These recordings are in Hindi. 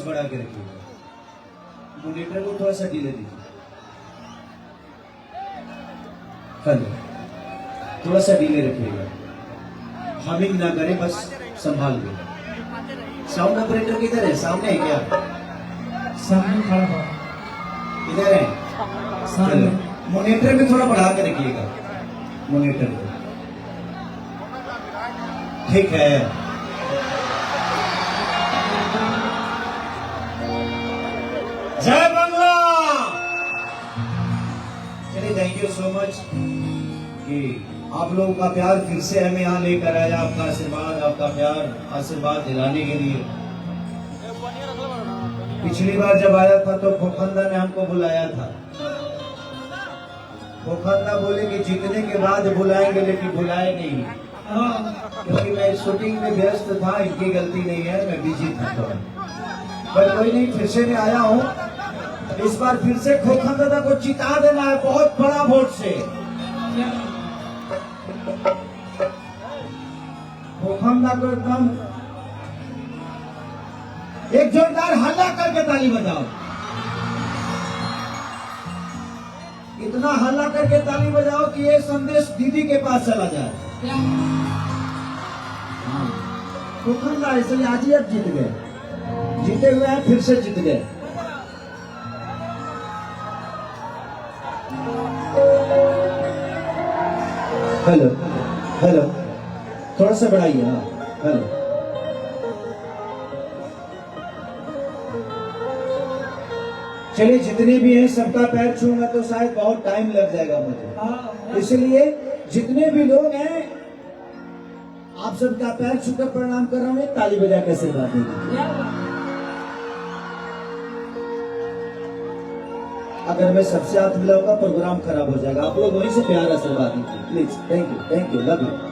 आवाज बढ़ा के रखिएगा। मॉनिटर को थोड़ा सा डिले दीजिए। हेलो, थोड़ा सा डिले रखिएगा, हमिंग ना करें, बस संभाल के। साउंड ऑपरेटर किधर है? सामने है क्या? सामने खड़ा हो। इधर है सामने। मॉनिटर में थोड़ा बढ़ा के रखिएगा, मॉनिटर को। ठीक है। जय बांग्ला। चलिए, थैंक यू सो मच कि आप लोगों का प्यार फिर से हमें यहाँ लेकर आया। आपका आशीर्वाद, आपका प्यार, आशीर्वाद दिलाने के लिए। पिछली बार जब आया था तो खोखंदा ने हमको बुलाया था। खोखंदा बोले कि जीतने के बाद बुलाएंगे, लेकिन बुलाए नहीं, क्योंकि मैं शूटिंग में व्यस्त था। इनकी गलती नहीं है, मैं बिजी था थोड़ा। पर कोई नहीं, फिर से मैं आया हूँ। इस बार फिर से खोखंदा को जिता देना है, बहुत बड़ा वोट से। खोखंदा को एकदम एक जोरदार हल्ला करके ताली बजाओ। इतना हल्ला करके ताली बजाओ कि ये संदेश दीदी के पास चला जाए। खोखंदा इसलिए आज ही अब जीत गए, जीते हुए हैं, फिर से जीत गए। हेलो हेलो, थोड़ा सा बढ़ाइए। हाँ, हेलो। चलिए, जितने भी हैं सबका पैर छूंगा तो शायद बहुत टाइम लग जाएगा मुझे, इसलिए जितने भी लोग हैं आप सबका पैर छूकर प्रणाम कर रहा हूँ। ताली बजा के आशीर्वाद दीजिए। अगर मैं सबसे हाथ मिलाऊंगा प्रोग्राम खराब हो जाएगा। आप लोग वहीं से प्यार आशीर्वाद दीजिए please. Thank you, love you.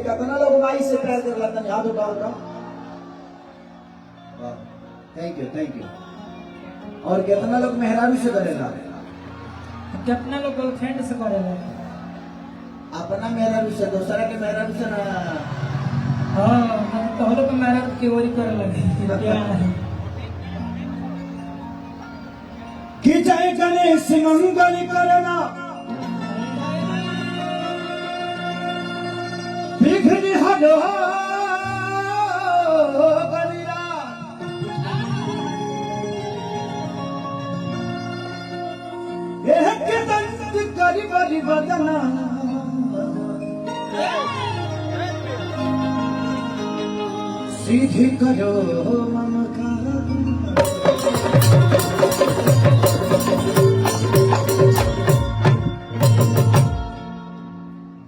कितना लोग माई से प्यार कर लेते हैं, हाथ उठाओ। Thank you. और कितना लोग मेहरारू से करेगा? कितना लोग गर्लफ्रेंड से करेगा? अपना मेहरारू से, दूसरा के मेहरारू से ना। हाँ, तो हम लोग मेहरारू की ओरी करे लगे। कि जय गणेश मंगल करना, विघ्न हरो बलिरा। एक दंत करि बलि बदना, सीधी करो मम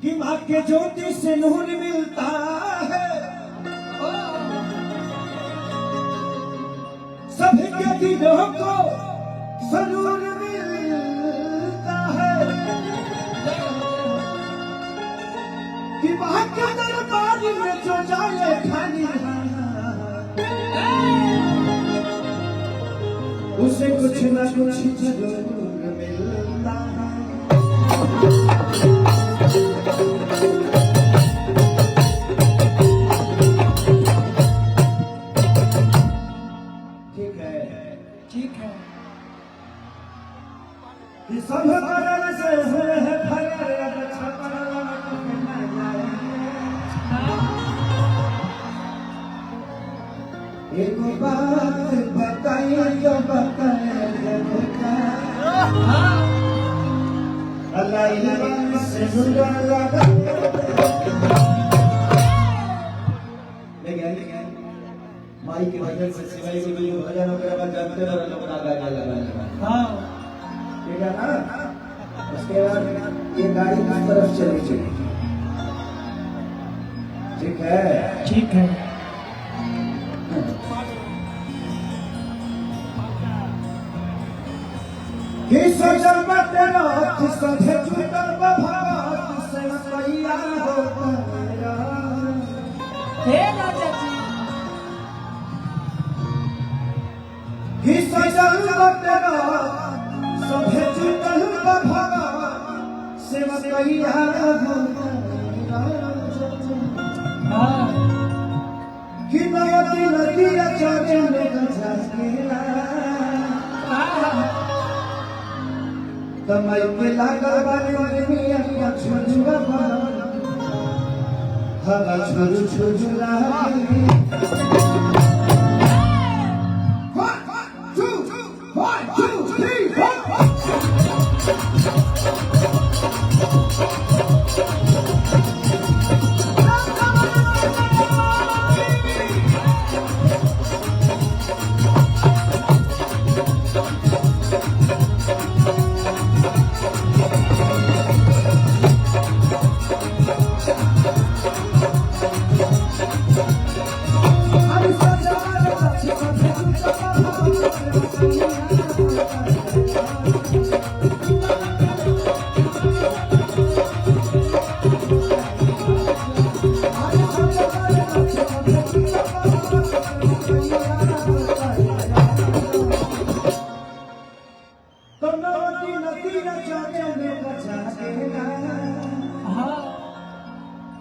कि माँ के ज्योति से नूर मिलता है, सभी के दिलों को सरूर मिलता है। कि माँ के दरबार में जो जाए खाली, उसे कुछ न कुछ जरूर मिलता है। ठीक है। सब करम से हुए हैं भरे, अच्छा करम एक बात बताइए, जो बताए लगाई से नुरा लगा माई के भजन से सिवाय के जो भजन वगैरह बन जानते हो लोग गाने लगा हाँ ठीक है ना। उसके बाद ये गाड़ी किस तरफ चली चली ठीक है ठीक है। हे सजल तेरा सभे जुटल भगत से मैया हो तेरा हे राजा जी हे सजल तेरा सभे जुटल भगत से मैया हो तेरा हाँ कि नयती नदी चले में गजाकेला तमाई के लागल बाने मिया छुजुआ हवा छुजु छुजुला 1 2 3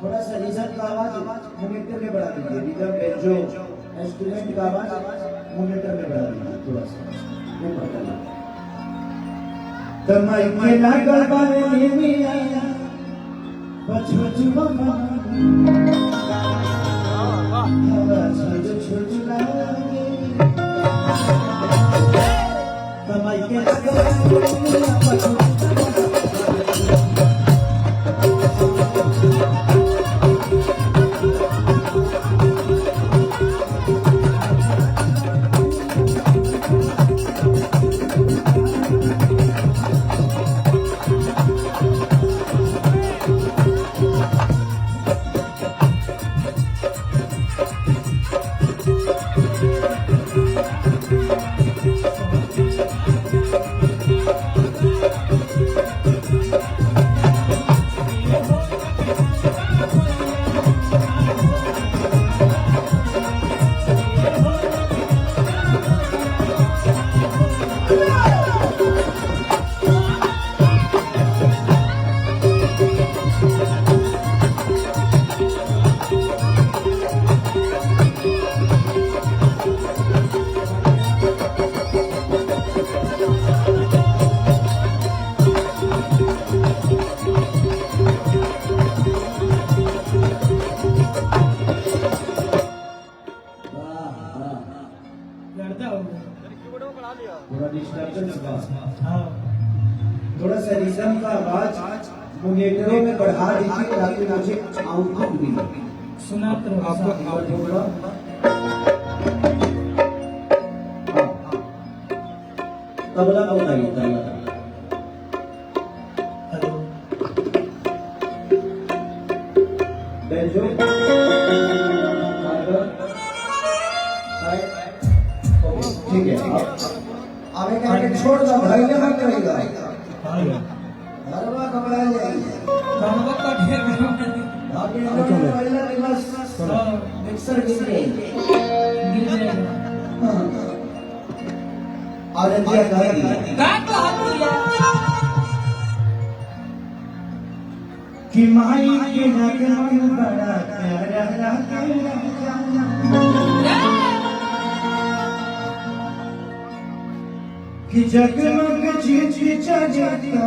थोड़ा सा रिजल्ट का आवाज मॉनिटर में बढ़ा दीजिए। रिजल्ट बेंजो इंस्ट्रूमेंट का आवाज मॉनिटर में बढ़ा दीजिए थोड़ा सा ऊपर कर लीजिए। तमाई के लागल बाने मिया बछुआ हवा छुजु छुजुला तमाई के लागल बाने मिया बछुआ थोड़ा डिस्टर्बेंस का थोड़ा सा रिदम का आवाज मॉनिटरों में बढ़ा दीजिए ताकि मुझे आउटपुट मिले। सुनाते रहो आपको तबला बताइए तबला बेंजो ठीक है आगे करके छोड़ दो भाई ने मत करेगा हरवा कपड़ा जाएगी बाबा का ढेर आगे पहले बस मिक्सर गिर जाएगा अरे दिया गाएगी गाट हाथ दिया कि माई के नगन बड़ा प्यारा कि जगमग चीची चजता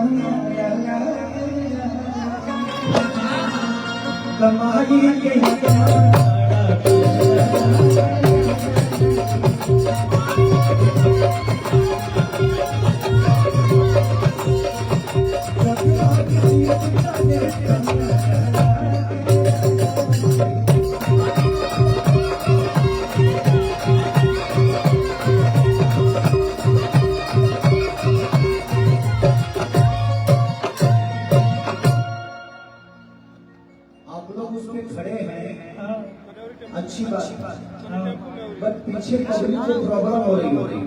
कमाई के नगन अच्छी बात, बट पीछे पब्लिक को प्रॉब्लम हो रही होगी,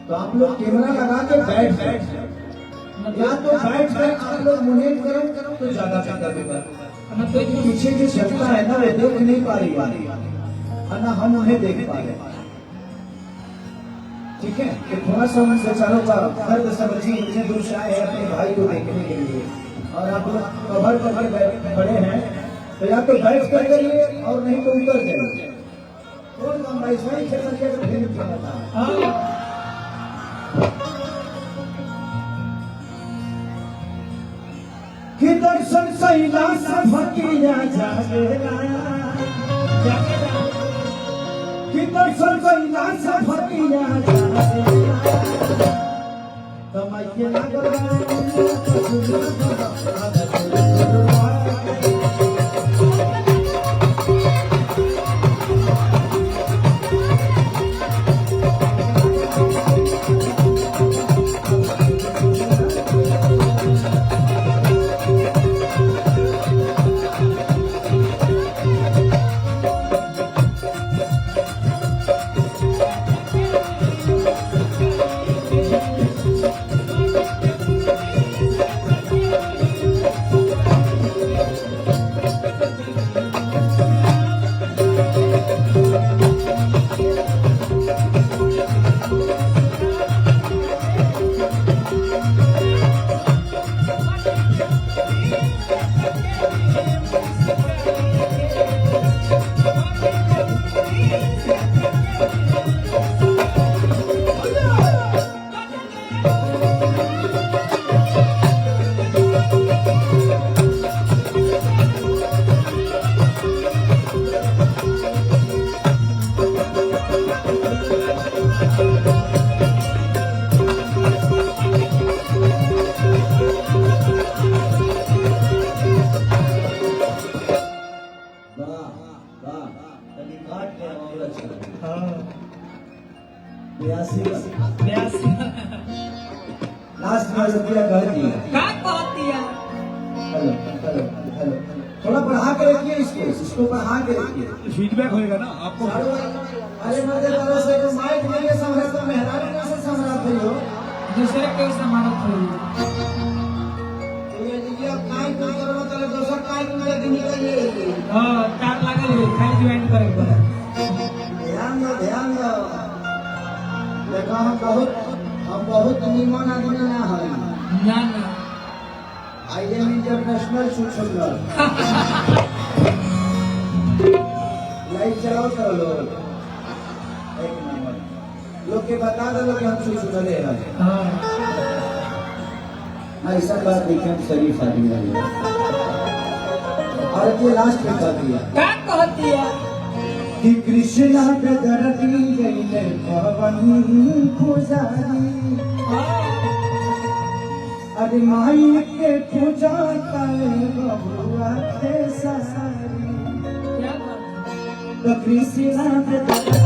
तो आप लोग कैमरा लगा के बैठ या तो बैठ कर आप लोग मोनेट करो तो ज्यादा बेहतर होगा। पीछे जो जनता है ना वो देख नहीं पा रही है ना, हम उन्हें देख पा रहे। ठीक है, कि थोड़ा सा उन बेचारों का दर्द समझिए, इतने दूर से आए हैं अपने भाई को देखने के लिए, और आप लोग कवर करके खड़े हैं, तो या तो बैठ कर करिए और नहीं तो उतर जाइए। कौन कम भाई स्वयं खेल करके तो फिर क्या था। कि दर्शन सैला सभकिया जागेला, कि दर्शन सैला सभकिया जागेला, कमाइए लागल लास्ट में रुपया कर दिया। हेलो, थोड़ा बढ़ा के रखिए इसको बढ़ा के रखिए, फीडबैक होएगा ना आपको। अरे मेरे तरह से तो माइक नहीं है, सम्राट तो मेहरान कैसे सम्राट हुई हो, दूसरे के समानत हुई। ये लीजिए आप काय को करो तो दूसरा काय को मेरे दिन निकलिए। हां, कार लागल है, खाली ज्वाइन करेंगे। ध्यान दो, देखो हम बहुत निमन आदमी ना है ना ना, आईएम इंटरनेशनल सुशल लाइट चलाओ तो लोग एक नंबर लोग के बता दो कि हम सुशल है। हां, ऐसा बात देखिए, हम शरीफ आदमी है। और ये लास्ट में कर दिया क्या कहती है कि कृष्णा पे धरती गईले पवन पुजारी, अरे माई के पूजा करे बबुआ के सारी, क्या बात तो कृष्णा पे धरती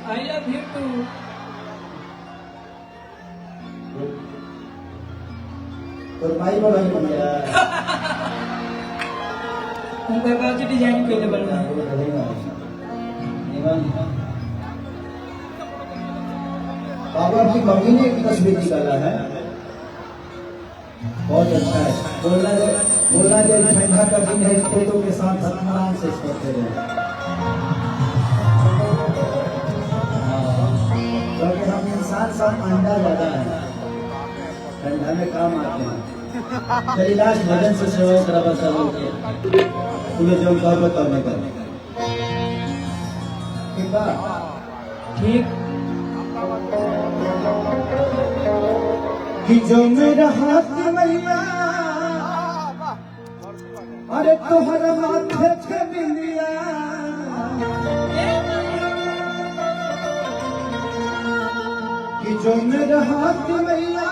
I love you too. तो भाई को नहीं मिला उनका काफी डिजाइन पहले बनवाया। बाबा की मम्मी ने एक तस्वीर निकाला है, बहुत अच्छा है। बोलना जब ठंडा का दिन है, फोटो के साथ आराम से करते रहे, क्योंकि हम इंसान सब अंडा ज्यादा है, ठंडा में काम आते हैं। चलिए लास्ट भजन से सेवा करा बस पूरे जो बताओ नहीं करने ठीक है ठीक। कि जो मेरा हाथ मैया अरे तोहरा माथे पे बिंदिया कि जो मेरा हाथ मैया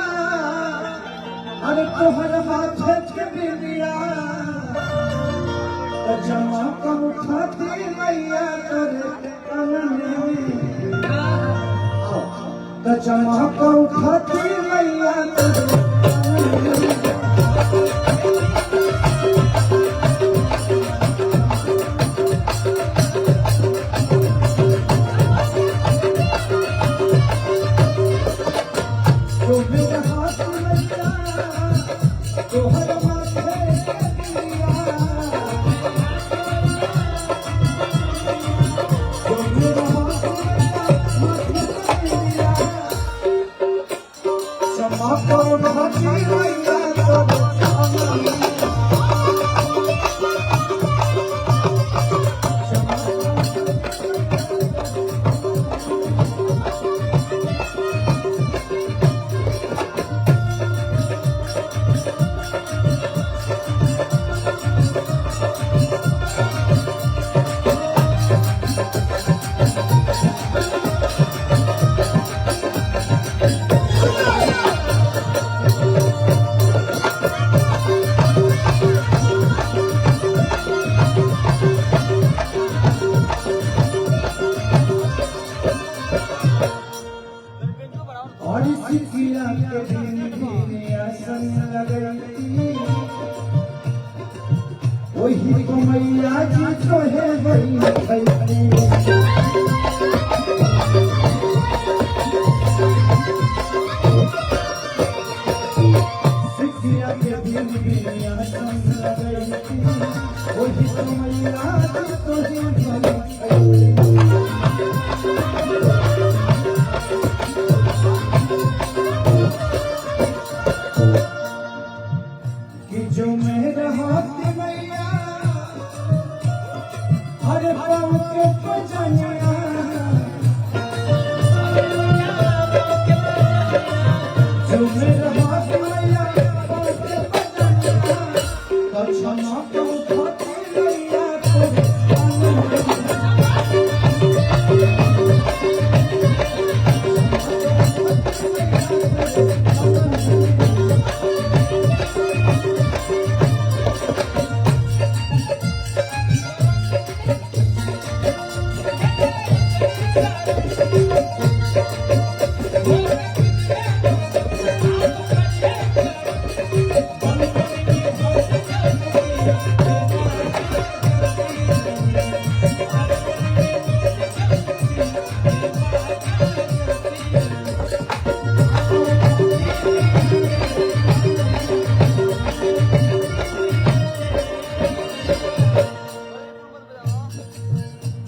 अरे तोहरा माथे पे बिंदिया तो जमा का उठाती मैया करे तो जमा का उठाती मैया जो मेरा हाथ मैया तोहरा माथे और इसी किला के दिन आसन लगती वही तो मैया जी तो है वही सिकिया के दिन आसन लगती वही तो मैया जी तो है वही जो मेरा हाथ मैया हर पाँव के पजनिया जो मेरा हाथ मैया पाँव के पजनिया तो क्षमा को उठाती मैया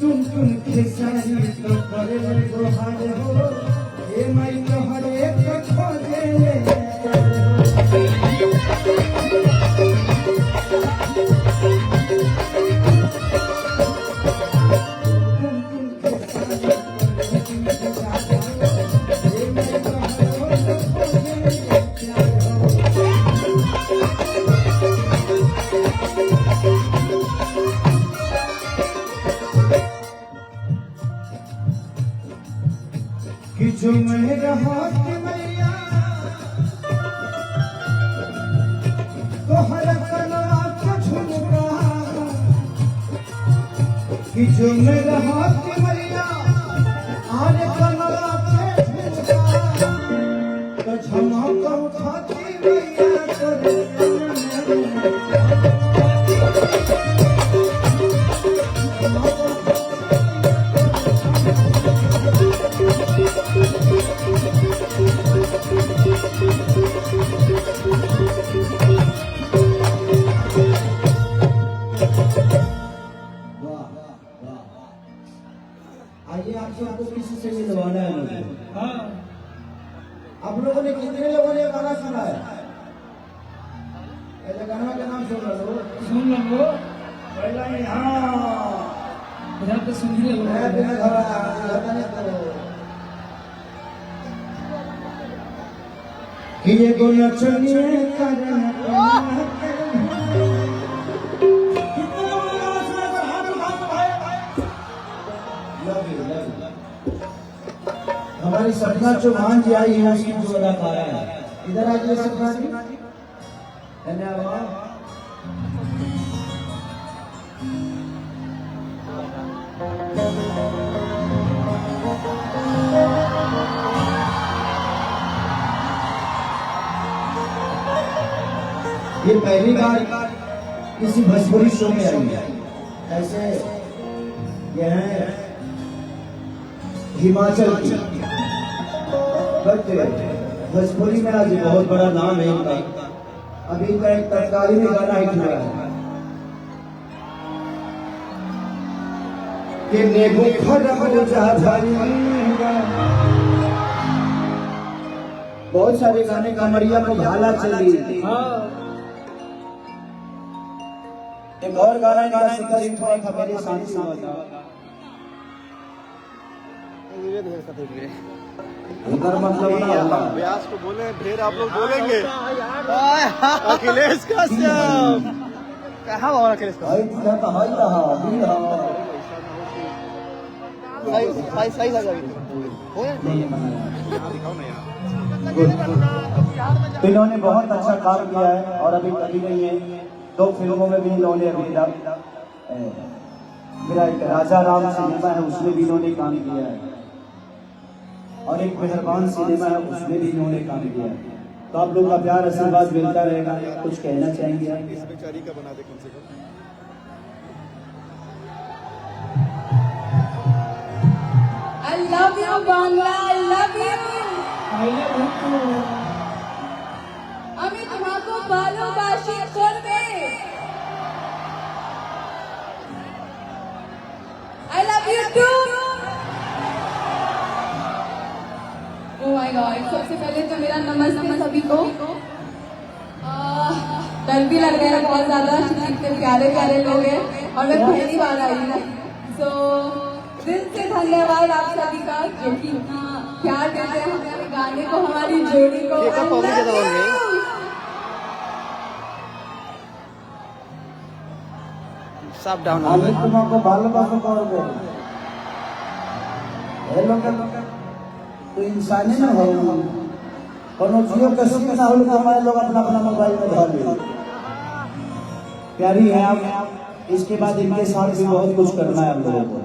तुम खेसारी तो करे गोहार हो हे माई तोहरे के खोजे कि जो मेरा हाथ मैया तोहरा कनवा को झुमका कि जो मेरा हाथ मैया आने कनवा के झुमका तो झमा को उठाती मैया करे Thank you. हैं। हाँ आप लोगों ने कितने लोगों ने गाना सुना है? ऐसे गाना का नाम सुन लो। सुन लो पहला ही हाँ इधर पे सुन ही लो। मैं बिना घबराता नहीं तो कि ये गुना चलिए करना हमारी सपना चौहान जी आई है, उसकी जो अदाकारा है। इधर आइए सपना जी, धन्यवाद। ये पहली बार किसी भोजपुरी शो में आई है। ऐसे ये है हिमाचल की, बट भोजपुरी में आज बहुत बड़ा नाम है इनका। अभी का एक तत्कालीन गाना हिट हुआ है कि नेबू बहुत सारे गाने कमरिया को भाला चली। एक और गाना इनका सिंगर हिट हुआ था मेरे साथ हुआ था। उधर मतलब ना व्यास को बोले फिर आप लोग बोलेंगे अखिलेश कश्यप कहाँ और अखिलेश कश्यप सही लगा इन्होंने बहुत अच्छा काम किया है और अभी कभी नहीं है। 2 फिल्मों में भी इन्होंने अभी तक, मेरा एक राजा राम सिनेमा है उसमें भी इन्होंने काम किया है और एक मेहरबान सिनेमा है उसमें भी इन्होंने काम किया है। तो आप लोग का प्यार आशीर्वाद मिलता रहेगा। कुछ कहना चाहेंगे आप? इस बेचारी का बना दे कम से कम। I love you, Bangla. I love you. আমি তোমাকে ভালোবাসি করবে। I love you too. Oh my God! सबसे पहले तो मेरा नमस्ते सभी को। डर भी लग रहा है बहुत ज्यादा, इतने प्यारे प्यारे लोग हैं और मैं पहली बार आई हूँ। So दिल से धन्यवाद आप सभी का जो कि इतना प्यार देते हैं हमारे गाने को, हमारी जोड़ी को। सब डाउन আমি তোমাকে ভালোবাসা করবো। ए लोग तो इंसानी ना हो, कोनो जियो का सीन ना हो तो हमारे लोग अपना अपना मोबाइल में धर ले। प्यारी है आप, इसके बाद इनके साथ भी बहुत कुछ करना है हम लोगों को।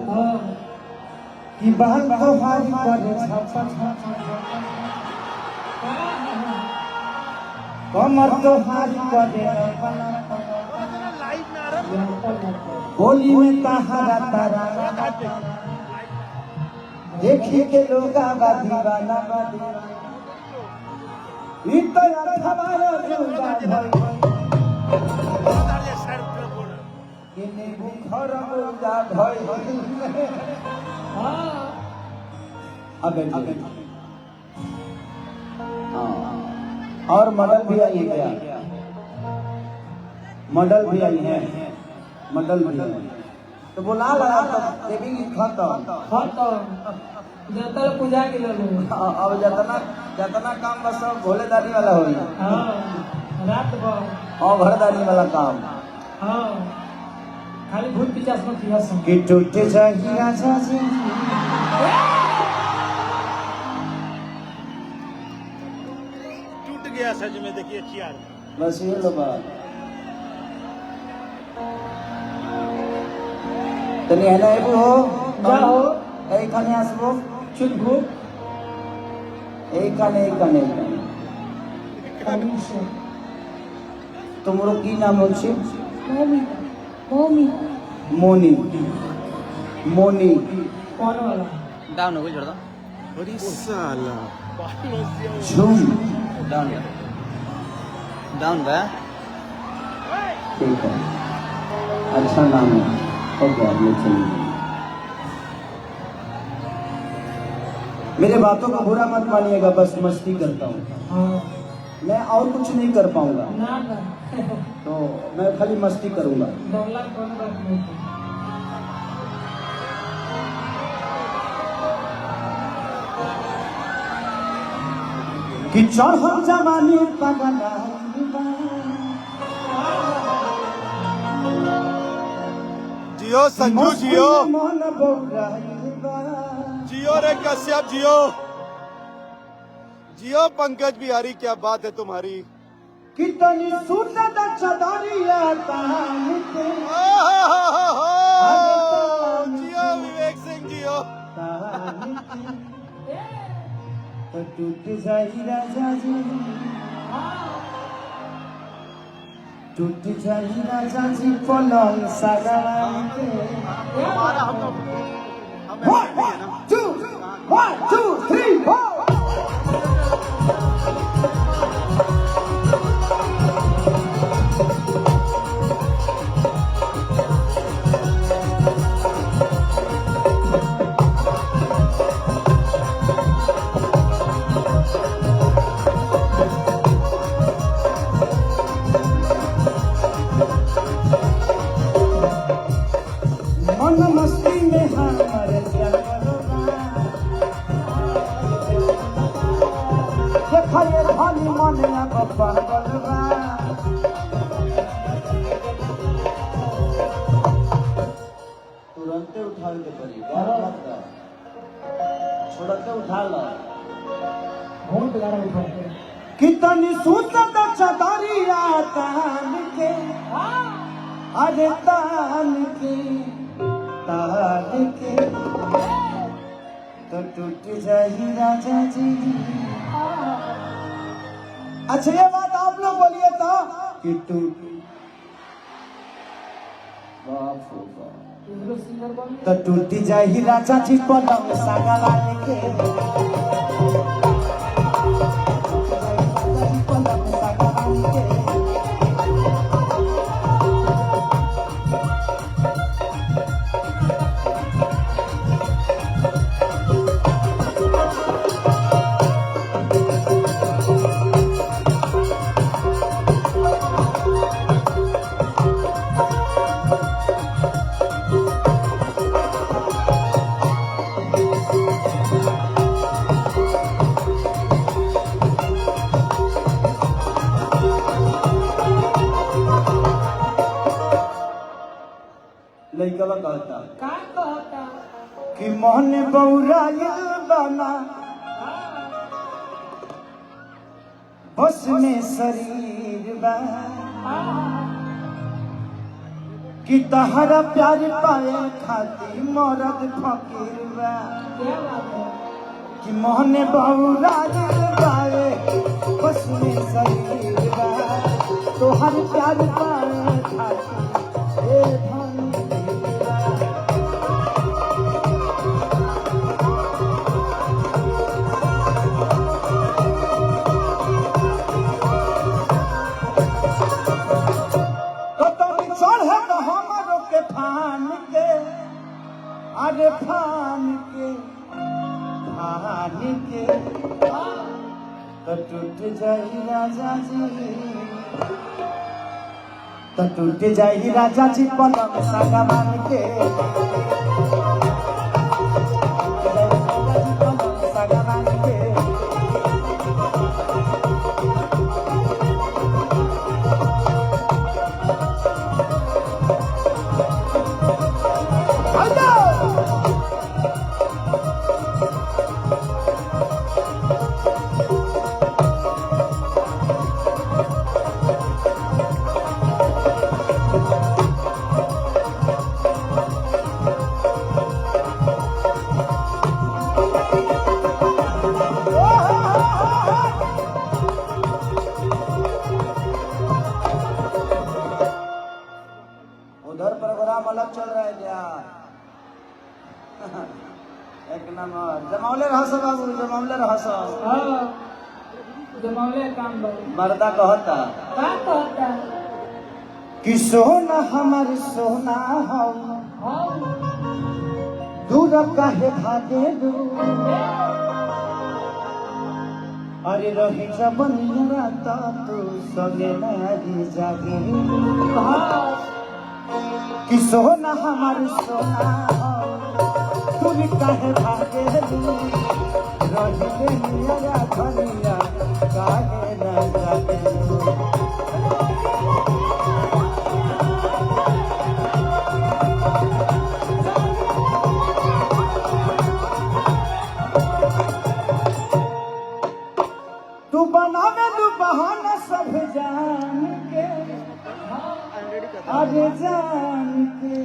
कि बहन तो हारी कमर तो हारी होली में तहारा तारा देखी के लोग दीवाना हमारा और मॉडल भी आई है क्या? मॉडल भी आई है, मॉडल भी है तो बुला लगा तो देवी खत्म जतर पूजा के लोग। अब जतना काम बस सब भोलेदारी वाला हो रात भर और घरदारी वाला काम। खाली भूत पिचास में किया सब कि टूटे जाही राजा जी टूट गया सच में। देखिए चियार बस ये लो बात तनी है ना एबू हो जाओ এইখানে আসবো चुटगु এইখানে তোমার কি নাম হচ্ছে? मोनी मोनी कौन वाला डाउन हो गई छोड़ दो। अरे साला झूम डाउन बे ठीक है, अच्छा नाम है। ओके आप लोग चलिए। मेरे बातों को बुरा मत मानिएगा, बस मस्ती करता हूँ। हाँ मैं और कुछ नहीं कर पाऊंगा, ना ना तो मैं खाली मस्ती करूंगा। डोला कौन बात नहीं कि चढ़ल जवानी पगला जियो संजू जियो, मन बौराइल बा। जियो रे कश्यप जियो, जियो पंकज बिहारी, क्या बात है तुम्हारी। कितनी सुंदर चदरिया तान के जियो विवेक सिंह जियो। तान के तो टूट जाई राजा जी, टूट जाई राजा जी पलंग सगड़ान के। हमारा हम One, two, three, four. मन मस्ती में हमर जलवा, देखा ये धनी मन अब पागल बा। तुरंते उठा के पड़ी, छोड़ते उठा लो। बहुत गाना उठाते कितनी सुंदर चदरिया तान के, अरे तान के तान के तो टूट जाई राजा जी। अच्छा ये बात आप लोग बोलिए तो कि टूट बाप रे बाप, दूसरे सिंगर बन तो टूट जाई राजा जी पलंग सगड़ान के। पलंग सगड़ान के लइकवा कहता का कहता कि मन बौराइल बना, बस में शरीर बा, कि तहरा प्यार पाए खातिर मरद फकीर बा। क्या बात है कि मन बौराइल बाए, बस में शरीर बा, तोहर प्यार पाए खातिर ए धनी बा। फान के, अरे फान के तो टूट जाई राजा जी, तो टूट जाई राजा जी पलंग सगड़ान के। पलंग सगड़ान के उधर प्रोग्राम अलग चल रहा है क्या? एक नंबर जमावले रह सब बाबू, जमावले रह सब। हाँ जमावले काम बड़े मर्दा कहता का कहता कि सोना हमार सोना हो, हाँ दूर काहे भागे दू अरे रही जबनिया ता तू संगे नहीं जागे कि सोना हमारी सोना तुम काहे भागे दू रही मेरा धनिया काहे न जागे तू बनावे तू बहाना सब जान के अरे जान के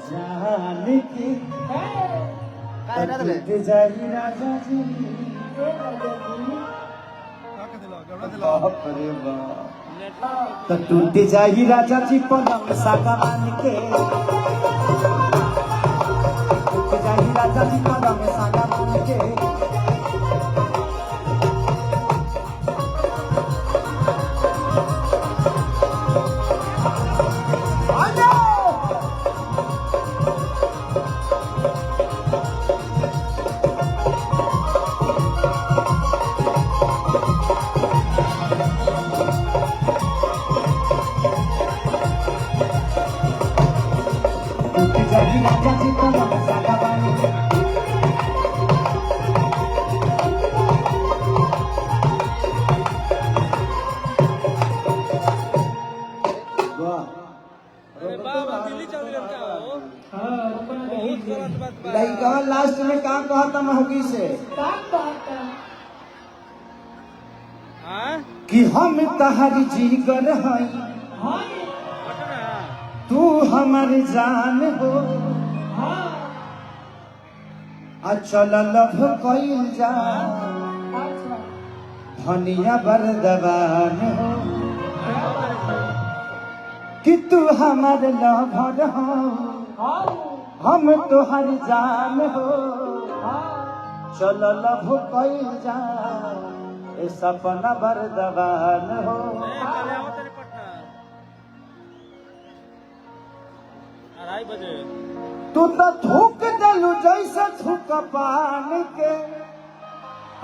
जान के टूट जाई राजा जी बाप रे बाप तो टूट जाई राजा जी पलंग सागवान के टूट जाई राजा जी पलंग सागवान के लड़का लास्ट में क्या कहा था महकी से कि हम तहरी जीगर हई तू हमार जान हो चल लभ कइल जा धनिया बरदवान हो कि तू हमार लभर हो हम तुहर जान हो चल लभ कइल जा ए सपना बरदवान हो तू तो थूक दलू जैसे थूक पान के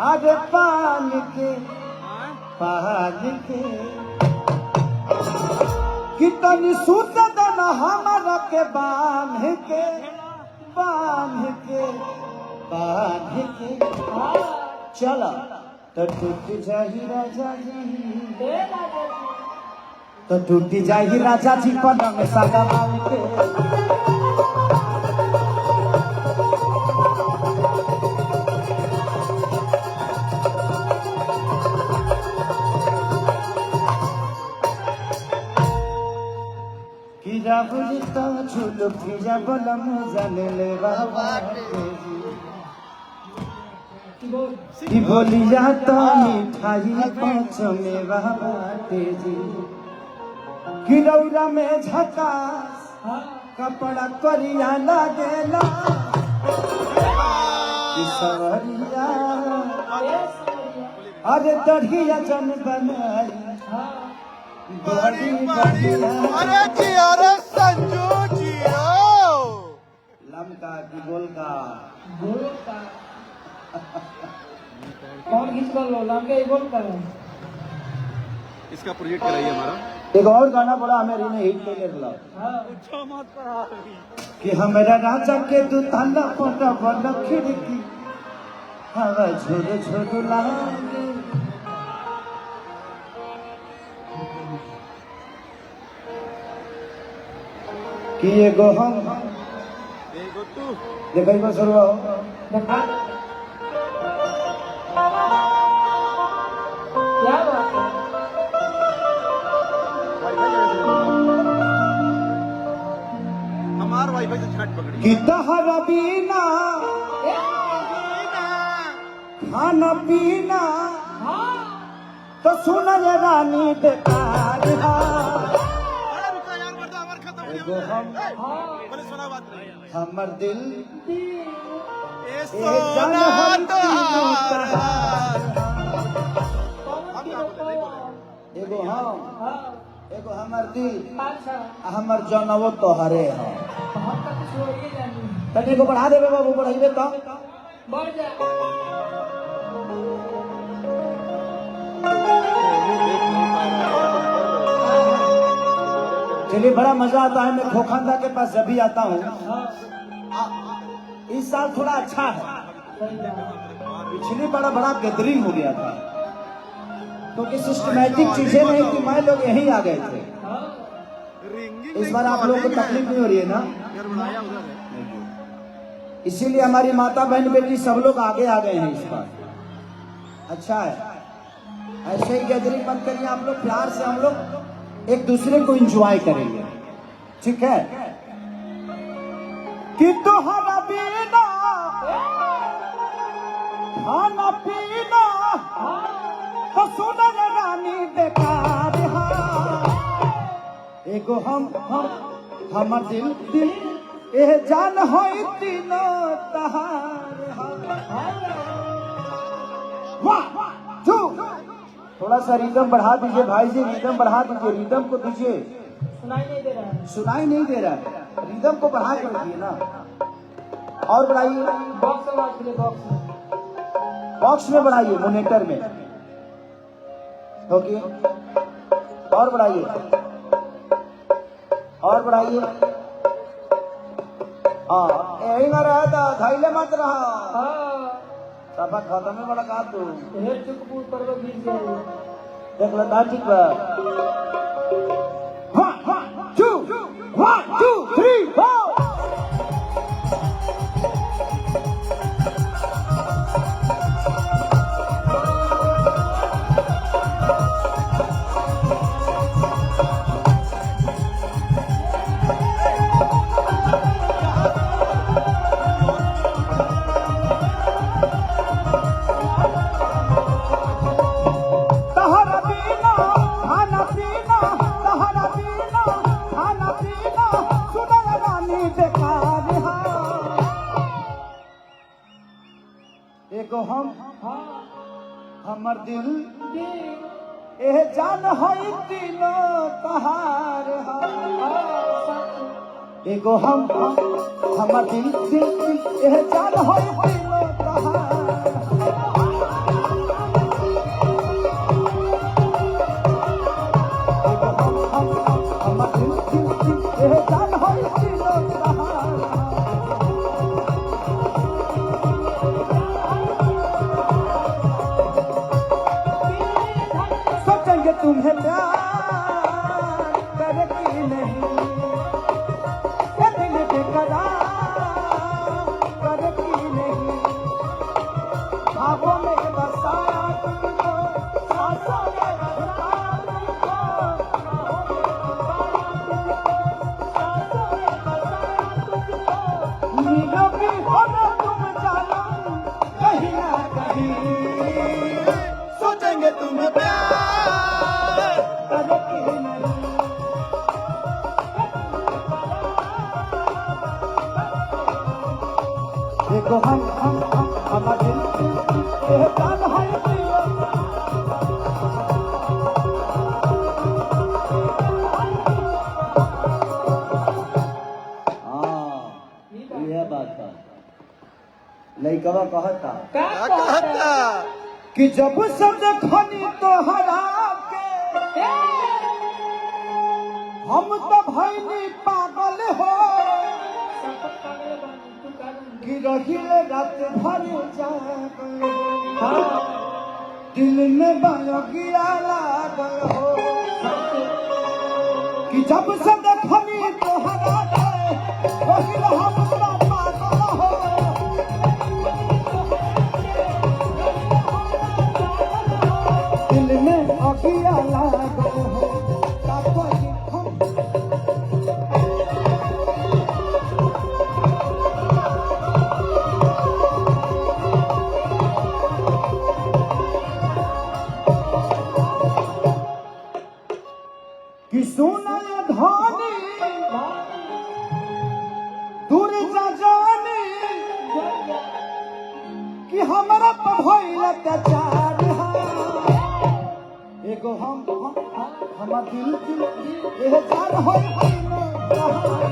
अरे पान के कितनी सूत दना हमारा के बांध के चला तो टूट जाही राजा जी तो टूट जाही राजा जी पलंग सागवान के किरा बुझता झूलो किरा बलम जाने ले बाबा की बोलिया तो मिठाई पाँच में बाबा तेजी किरौरा में झकास कपड़ा करिया लागेला सवरिया अरे दढ़िया जन बनाई बड़ी अरे जियो रे संजू जियो लमका की गोलका कौन खींच कर लो लमके बोल कर इसका प्रोजेक्ट कराइए हमारा एक और गाना बड़ा हमें रीने हिट के ले कि हमारा राजा के तू ताला पोटा बना खिड़की हवा झोर झोर लागे कि एगो हम देखा बस रुआ हो देखा क्या बात है हमार वाईफाई से छट पकड़ी कि तहरा बीना खाना पीना तो सुन रे रानी बेकार एगो हम हमर दिल एगो हम एगो हमर दिल हमर जनवो तोहरे है तने को बढ़ा देवे बाबू, बढ़ाइबे तो बढ़ जा। चलिए, बड़ा मजा आता है। मैं खोखंदा के पास जब भी आता हूँ, इस साल थोड़ा अच्छा है। पिछली बड़ा गैदरिंग हो गया था, क्योंकि सिस्टमैटिक चीजें नहीं थी, मैं लोग यहीं आ गए थे। इस बार आप लोगों को तकलीफ नहीं हो रही है ना? इसीलिए हमारी माता बहन बेटी सब लोग आगे आ गए हैं इस बार। अच्छा है, ऐसे ही गैदरिंग बंद करिए आप लोग, प्यार से हम लोग एक दूसरे को एंजॉय करेंगे, ठीक है? कि तुम्हारा बिना खाना पीना तो सुनल रानी बेकार एगो हमर दिल एह जान होई तीनों तहार। वाह, थोड़ा सा रिदम बढ़ा दीजिए भाई जी, रिदम बढ़ा दीजिए, रिदम को दीजिए। सुनाई नहीं दे रहा है। सुनाई नहीं दे रहा है, रिदम को बढ़ा कर रखिए ना। और बढ़ाइए, बॉक्स आवाज के लिए बॉक्स में बढ़ाइए, मोनिटर में। ओके, और बढ़ाइए, और बढ़ाइए। हाँ, यही ना रहा था, धैले मत रहा। सफा खत्म में बड़ा का तू चुकपुर पर वो गिर गया। देख लो ठीक बा। 1 2 3 4। हमर दिल एह जान होई तीनों तहार। एगो हमर दिल एह जान होई तीनों तहार। हमर दिल एह जान होई तीनों तहार। तुम्हें प्यार करती नहीं, दिल बेकरार करती नहीं। ख्वाबों में बसाया तुमको, सांसों में बसाया तुमको, नीलों की हो न तुम जानो कहीं ना कहीं। सोचेंगे तुम्हें प्यार देखो हमारा दिल एह जान है तीनों। यह बात था, लइकवा कहता क्या कहता कि जब सब खनी तो हरा के हम तो भैनी पागल हो, कि रहिले रात भर जागल हो, दिल में बलगिया लागल हो। कि जब से देखनी तोहरा के रहिले हम तो पागल हो, दिल में अगिया लागल हो। कि सुना धनी दूर जा जानी, कि हमारा भइल अत्याचार। एगो हमार दिल एह जान होई तीनों तहार।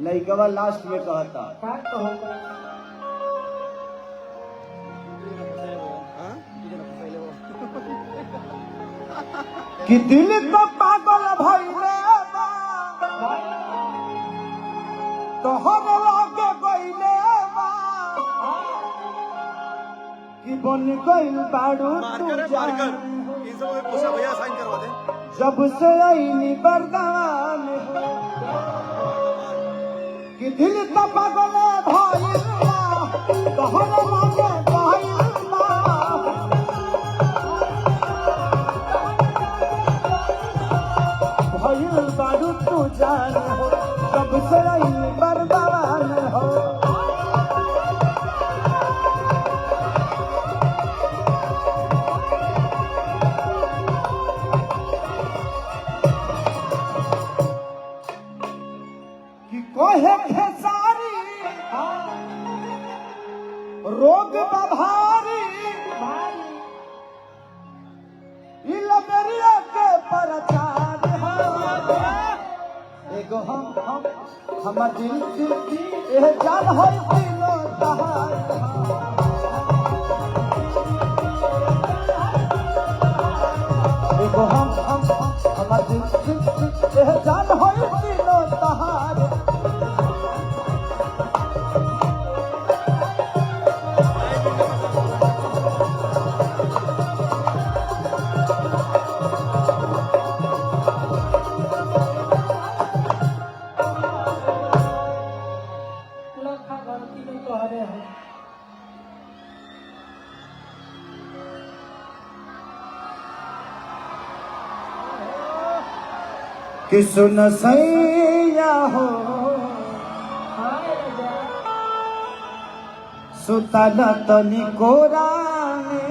लइकवा लास्ट में कहता क्या कहो कि दिल तो पागल भइले बा तोहर लागे गइले बा कि बन गइल बाड़ू तू जान इन सब में पूछा भैया साइन करवा दे। जब से आईनी बरदान कि दिल तो पागल भइल बा तोहर लागे गइल बा भइल बाड़ू तू जान हो जब से आईनी बरदान हो कोहे खेसारी रोग बभारी इलबेरिया के प्रचार एगो हम दिल एह जान हो दिलो तहार एगो हम दिल एह जान हो दिलो तहार कि सुन सैया हो सुतल तनी कोराने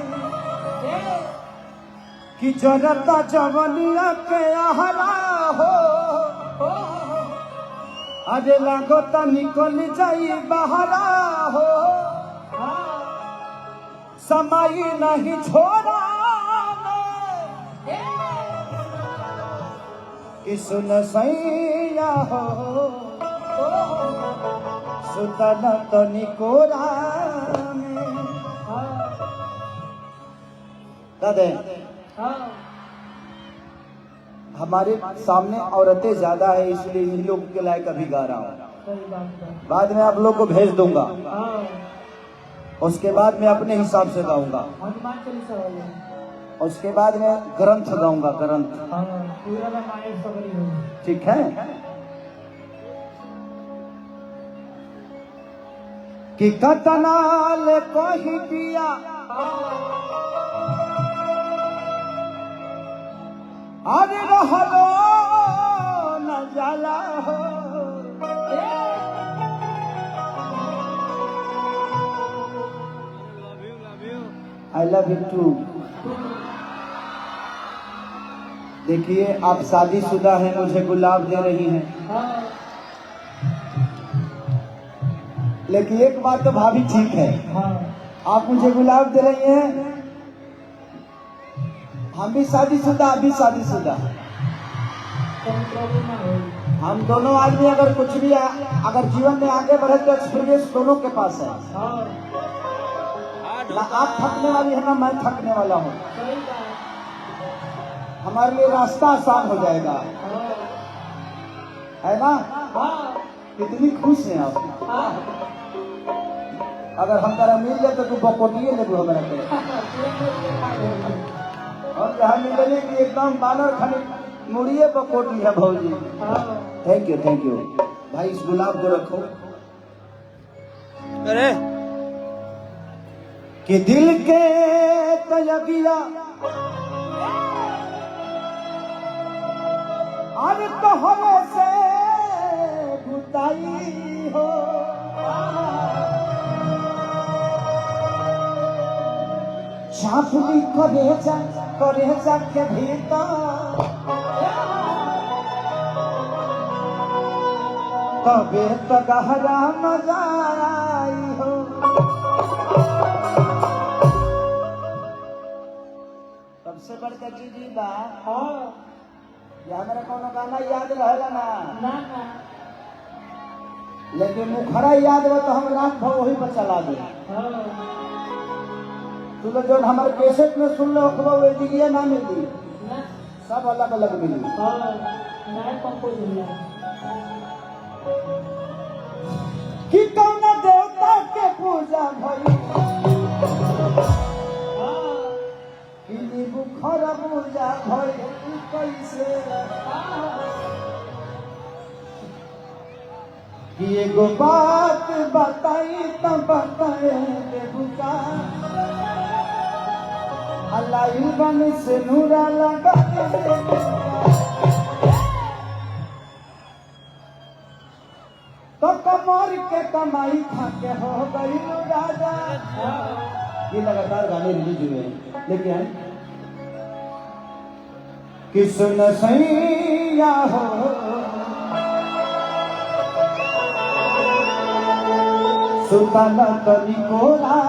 कि जरता जवनिया के आहरा हो अरे लागो त निकल जाई बहरा हो समय नहीं छोड़ा कि सुन सैया हो सुतल तनी कोराने दादे हमारे सामने औरतें ज्यादा है इसलिए इन लोगों के लायक अभी गा रहा हूँ। बाद में आप लोग को भेज दूंगा, उसके बाद मैं अपने हिसाब से गाऊंगा, उसके बाद मैं ग्रंथ गाऊंगा, ग्रंथ। ठीक है कि कतनाल कही दिया अरे रहलो न जाला हो आई लव यू टू। देखिए आप शादीशुदा हैं, मुझे गुलाब दे रही हैं, लेकिन एक बात तो भाभी ठीक है, आप मुझे गुलाब दे रही हैं, हम भी शादीशुदा, आप भी शादीशुदा, हम दोनों आदमी अगर कुछ भी अगर जीवन में आगे बढ़े तो एक्सपीरियंस दोनों के पास है। ना आप थकने वाली है ना मैं थकने वाला हूँ, हमारे लिए रास्ता आसान हो जाएगा, है ना? कितनी खुश हैं आप। अगर हम तरह मिल जाए तो तू बकोटिए ले हमारा और जहाँ मिलने की एकदम बानर खाने मुड़िए पर कोट लिया भाजी। थैंक यू भाई, इस गुलाब को रखो। अरे कि दिल के तयगिया अरे तोहरे से बुताई हो, छापली करे जा के भीतर, तबे तो गहरा मजा आई हो। सबसे बड़का चीज ई बा, या हमारा कोनो गाना याद रहेला ना, लेकिन मुखरा याद हो तो हम रात भर वही पर चला दे। तू तो जो हमारे कैसेट में सुन लो वो दिए ना मिली, सब अलग अलग मिली। कि कौन देवता के पूजा भई, कि बुखर पूजा भई कैसे, कि एगो बात बताई तब बताए बुका, अल्लाह बन से नूरा लगा तो कमर के कमाई खा के हो गई राजा। ये लगातार गाने रिलीज हुए हैं, लेकिन किस नसैया हो सुताला कभी कोरा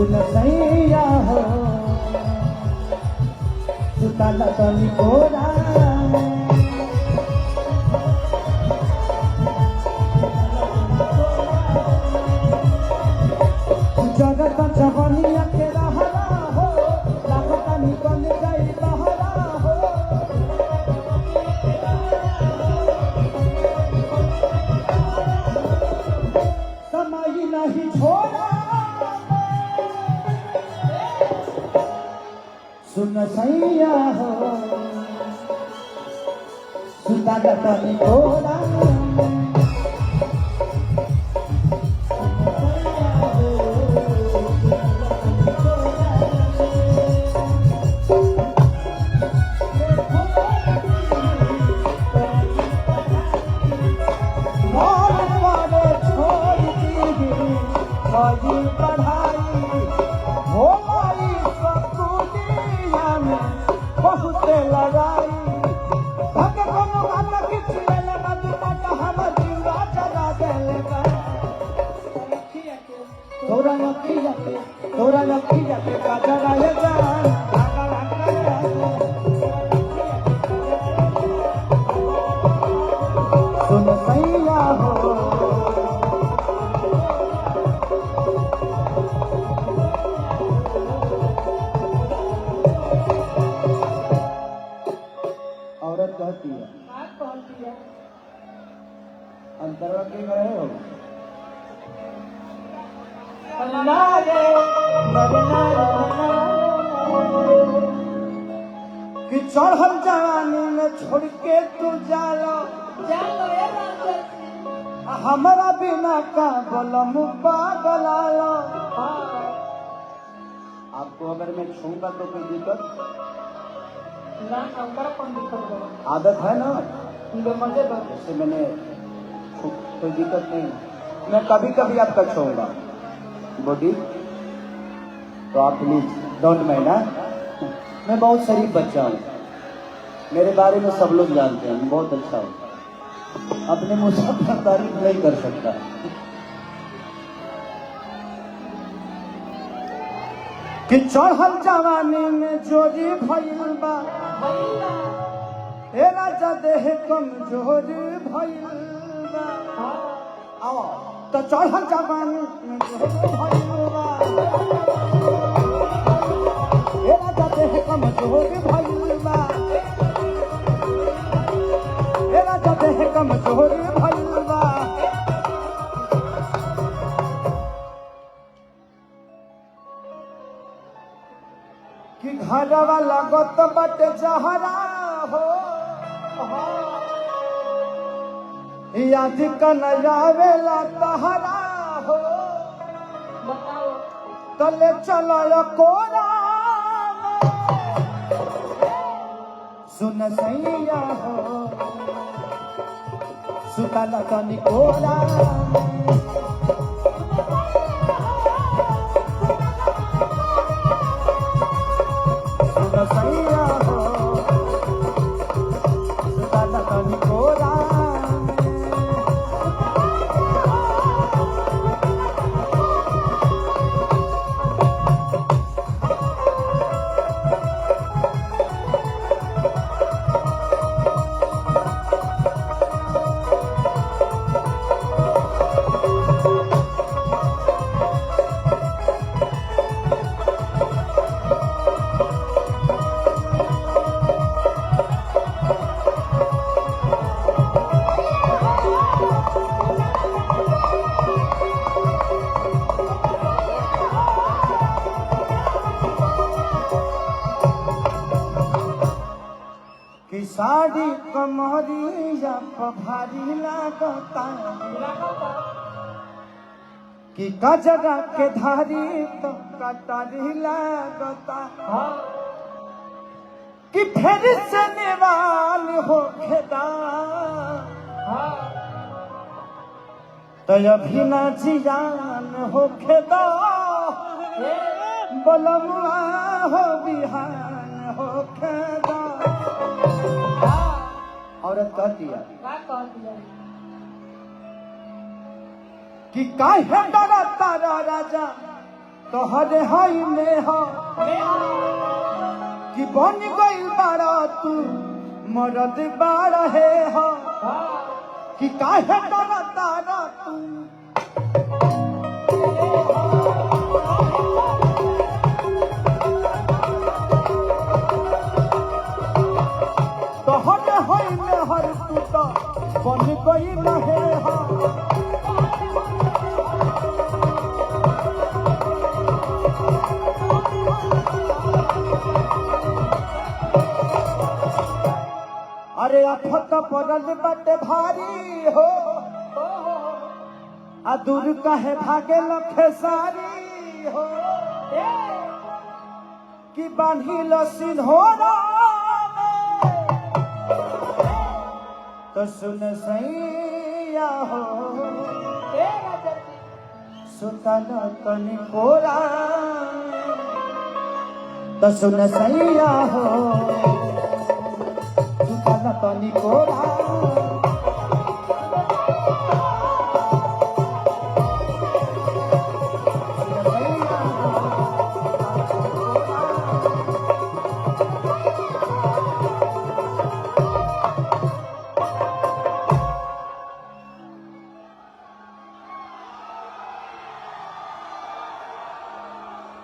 नसैया हो सुताला तनी कोरा, जगत जवनिया के रहला हो, लागता निकल जाई बहरा हो, समय नहीं छोड़ा सुन सैया हो सुताला तनी कोरा। तोरा लखी जाके काजा रहे जान सुन सैया हो औरत कहती है अंतरवा के गए हो कि चढ़ल जवानी में छोड़ के तू जालो हमारा बिना का बोलम पागलालो। आपको अगर मैं छूंगा तो कोई दिक्कत आदत है ना, जैसे मैंने कोई दिक्कत नहीं, मैं कभी कभी आपका छूंगा बॉडी, तो आप प्लीज डोंट माइंड। मैं बहुत शरीफ बच्चा हूँ, मेरे बारे में सब लोग जानते हैं, मैं बहुत अच्छा हूँ, अपने मुँह से अपना तारीफ नहीं कर सकता। कि चढ़ल जवानी में जोरी भइल बा ए राजा देह कमजोर भइल बा आओ तो चढ़ल जवानी में जोरी भइल बा ए राजा देह कमजोर भइल बा ए राजा देह कमजोर भइल बा कि घरवा लागत बाटे जहरा हो याद कनयावेला तहरा हो तले चलो कोरा सुन सैया हो सुतल तनी कोरा सैया हो सुतल तनी कोरा कि साड़ी कमरिया भारी लागता कि गजरा के धारी तो कटारी लागता कि फिर से निवान हो खेदा तो अभी न जियान हो खेदा बलमुआ हो बिहान हो खेदा औरत कह दिया कि काहे डरा तारा राजा तोहरे हई में हो कि बन गई बारा तू मरद बारा है हो कि काहे डरा तारा तू तोहरे हई में हर तू तो बन गई रहे हो अरे आफत पड़ल बाटे भारी हो आ दूर कहे भागे खेसारी हो कि बांधी लो सिंधोरा तो सुन सैया हो सुतल तनी कोरा तो सुन सैया हो सुतल तनी कोरा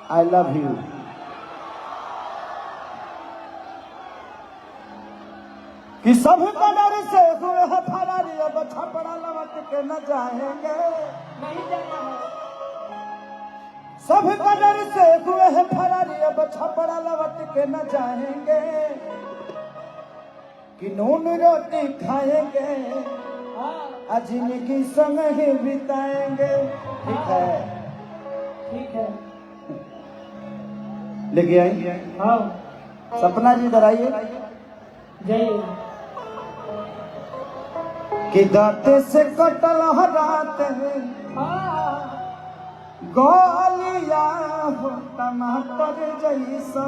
I love you. कि सब कलर से हुए हैं फरारी अब छपड़ा लौट के न जाएंगे नहीं जाना है सब कलर से हुए हैं फरारी अब छपड़ा लौट के न जाएंगे कि नून रोटी खाएंगे आज जिंदगी संग ही बिताएंगे ठीक है ठीक है लेके आई हाँ सपना जी इधर आइए जय कि दाते से कटल रात गोलिया हो टमाटर जैसा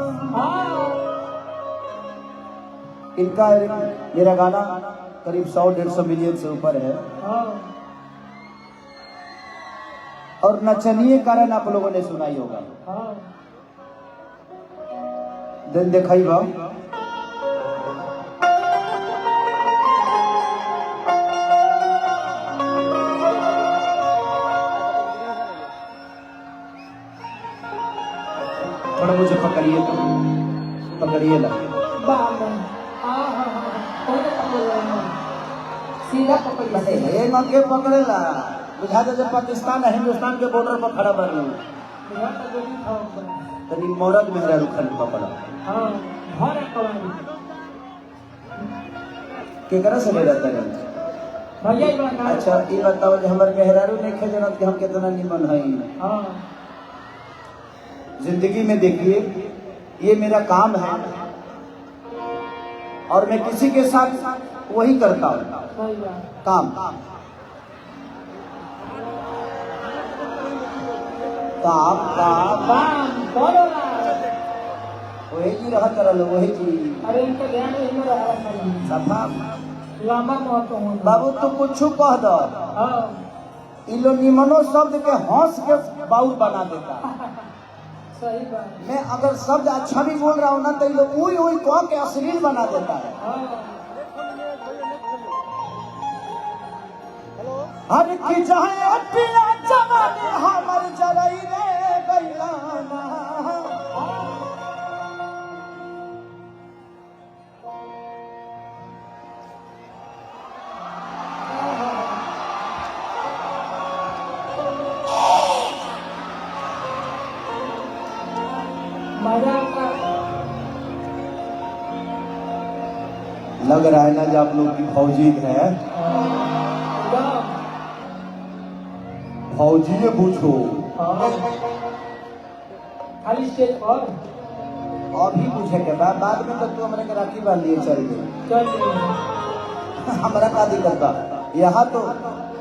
इनका मेरा गाना करीब 100-150 मिलियन से ऊपर है और नचनीय कारण आप लोगों ने सुना ही होगा दिन देखाई बा थोड़ा मुझे पकड़िए तो पकड़िए ना सीधा पकड़ लेते हैं। ये मत पकड़ेला बुझा दे जब पाकिस्तान और हिंदुस्तान के बॉर्डर पर खड़ा बन रहा यहाँ तो जो भी था ऊपर। तनी मौरत मेहरा रुखन पकड़ा हाँ, घर है कवानी। केकरा से ले रहता है भैया ही बना। अच्छा ये बताओ जो हमारे मेहरारू नहीं खे जनत कि हम कितना निमन है हाँ, जिंदगी में देखिए ये मेरा काम है और मैं किसी के साथ वही करता हूँ सही बात। काम काम काम बाम, बोलो ना। वही जी रहा तरल वही जी अरे इनका ध्यान नहीं रहा है। सफा लंबा महत्व होना। बाबू तू कुछ कह दो हाँ, इलो निमनो शब्द के हंस के बाउल बना देता सही बात। मैं अगर शब्द अच्छा भी बोल रहा हूँ ना तो ये लोग उई उई कह के अश्लील बना देता है हाँ, हर की जाए पिया जवानी हमर जरई रे गइलाना मजा आता। लग रहा है ना जो आप लोग की फौजी है एकदम। फौजी ने पूछो हाँ, खाली स्टेज पर अभी पूछे के बाद में तो तू हमारे के राखी बांध लिए चल गए चल रही। हमारा का दिक्कत था यहाँ तो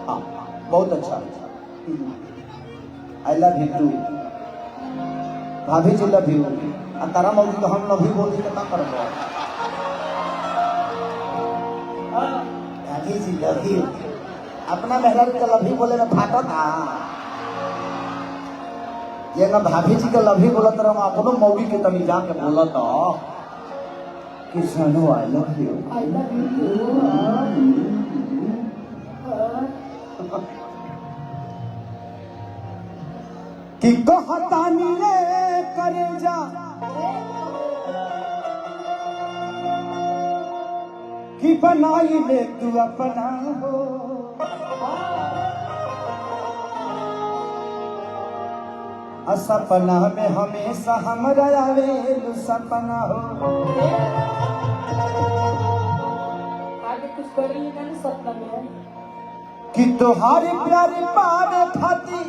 हाँ बहुत अच्छा आई लव यू टू भाभी जी लव यू आ तारा मौगी तो हम लव यू बोली तो ना करबो हाँ, भाभी जी लव यू अपना मेहरारू के लव यू बोले में फाटो था ये ना भाभी जी के लव यू बोलत रहो अपनो मौगी के तनी जाके बोलत कि सनो I love you I love you too। हाँ, कि कहतानी रे करे जा कि बनाई ले तू अपना हो सपना में हमेशा हमरा आवे सपना हो आगे कुछ करेंगे ना सपना में। कि तोहारे प्यारे पावे खाती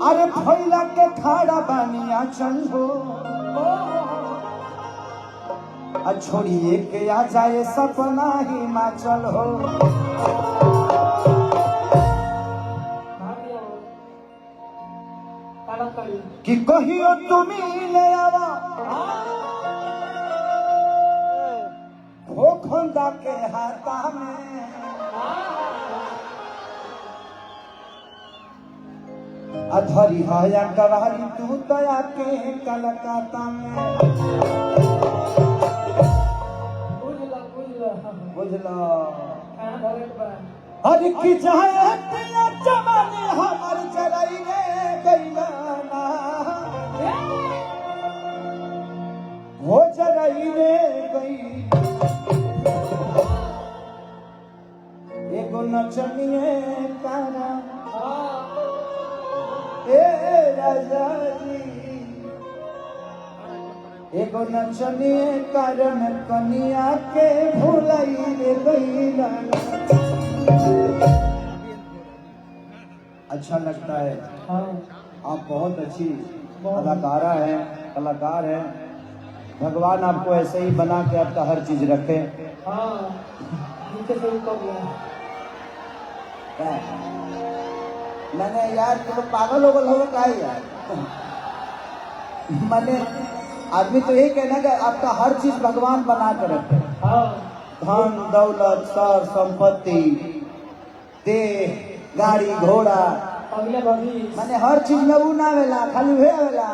अरे फैला के खाड़ा बानिया चल हो छोड़िए के आ जाए सपना हिमाचल हो भाग्य हो। काला करी। कि कहियो तुम्ही ले आवा हो खोंदा के हाथा में अधरी हया कवारी तू दया के कलकत्ता में बुझलो कहाँ धरे के बाद। हर की चाहे पिया जमाने हमर चराई रे गइलाना वो चराई रे गई एगो नचनिए तारा ए राजा जी एगो नचनिए कारण कनिया के भुलाई रे गइलाना अच्छा लगता है हाँ, आप बहुत अच्छी कलाकारा हैं कलाकार हैं भगवान आपको ऐसे ही बना के आपका हर चीज रखे हाँ, नीचे से ऊपर गया। मैंने यार तुम पागल हो गल हो का यार मैंने आदमी तो यही कहना कि आपका हर चीज भगवान बना कर रखे हाँ, धन दौलत सर संपत्ति देह गाड़ी घोड़ा अगले भाभी माने हर चीज में वो ना आवेला, खाली वे आवेला।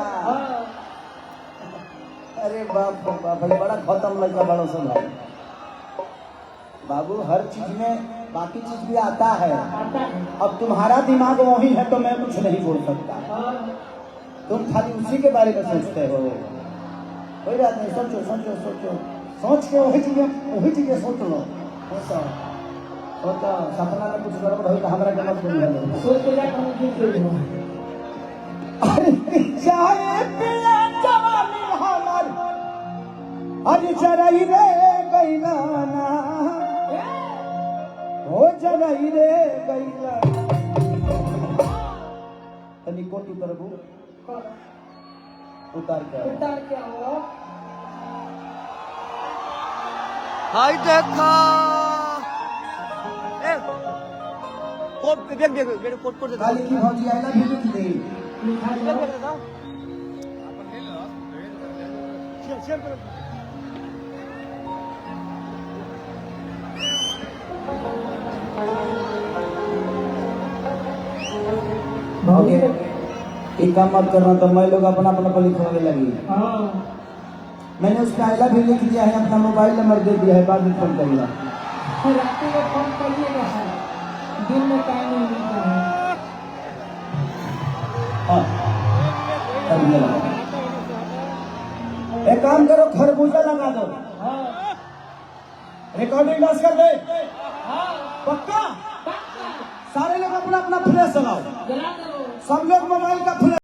अरे बाप रे बाप, भाई बड़ा खत्म लड़का बड़ो से भाई। बाबू हर चीज में बाकी चीज भी आता है। अब तुम्हारा दिमाग वही है तो मैं कुछ नहीं बोल सकता। तुम खाली उसी के बारे में सोचते हो। कोई बात नहीं, सोचो सोचो सोचो, सोच के वही चीजें सोच लो। सोचो सोचो, सपना में कुछ गड़बड़ हो तो हमारा गलत बोल। सोच के जाकर मुझे दे दो। अरे चाहे पिया जवानी हमार, अरे जराई रे गैला ना, हो जराई रे गैला। तनी कोटी प्रभु उतार के आओ। हाय देखा ए कोट देख देख मेरे कोट दे काली की भौजी आई लव यू लिख दे। शेयर कर ओके, एक काम मत करना तो मैं लोग अपना अपना पर लिखवाने लगी। मैंने उसका आई लव यू लिख दिया है, अपना मोबाइल नंबर दे दिया है, बाद में फोन करूंगा। रात में फोन करिएगा, दिन में टाइम नहीं मिलता है। हाँ, एक काम करो, खरबूजा लगा दो, रिकॉर्डिंग डांस कर दे। पक्का? सारे लोग अपना अपना फ्लैश चलाओ, सब लोग मोबाइल का फ्लैश